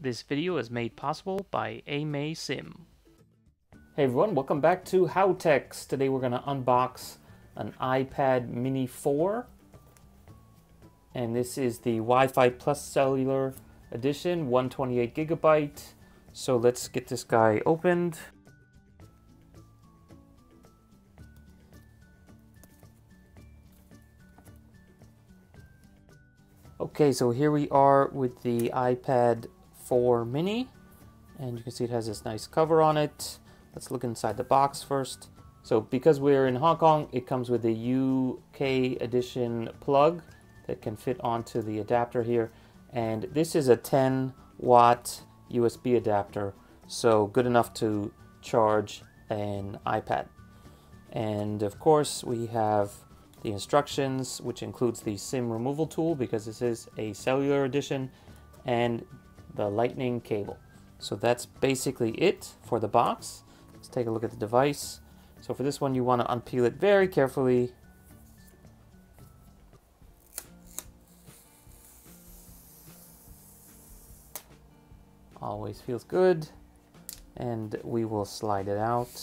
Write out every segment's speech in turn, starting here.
This video is made possible by AMaySim. Hey everyone, welcome back to HowTechs. Today we're going to unbox an iPad Mini 4. And this is the Wi-Fi Plus Cellular Edition, 128 gigabyte. So let's get this guy opened. Okay, so here we are with the iPad 4 Mini, and you can see it has this nice cover on it. Let's look inside the box first. So because we're in Hong Kong, it comes with a UK edition plug that can fit onto the adapter here, and this is a 10-watt USB adapter, so good enough to charge an iPad. And of course we have the instructions, which includes the SIM removal tool because this is a cellular edition, and the lightning cable. So that's basically it for the box. Let's take a look at the device. So for this one, you want to unpeel it very carefully. Always feels good. And we will slide it out.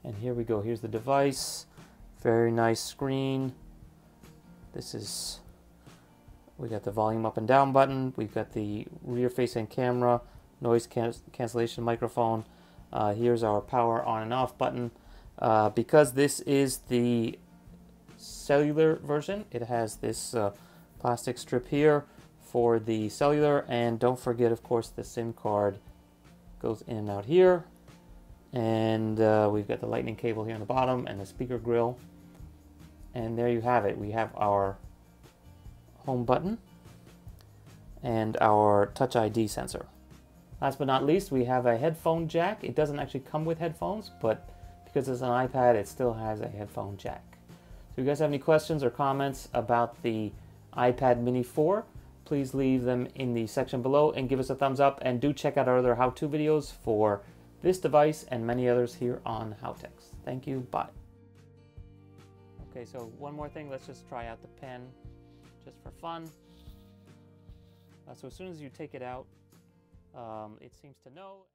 And here we go. Here's the device. Very nice screen. We got the volume up and down button. We've got the rear facing camera, noise cancellation microphone. Here's our power on and off button. Because this is the cellular version, it has this plastic strip here for the cellular. And don't forget, of course, the SIM card goes in and out here. And we've got the lightning cable here on the bottom and the speaker grill. And there you have it. We have our home button and our Touch ID sensor. Last but not least, we have a headphone jack. It doesn't actually come with headphones, but because it's an iPad, it still has a headphone jack. So if you guys have any questions or comments about the iPad Mini 4, please leave them in the section below and give us a thumbs up, and do check out our other how-to videos for this device and many others here on HowTechs. Thank you, bye. Okay, so one more thing, let's just try out the pen just for fun. So as soon as you take it out, it seems to know.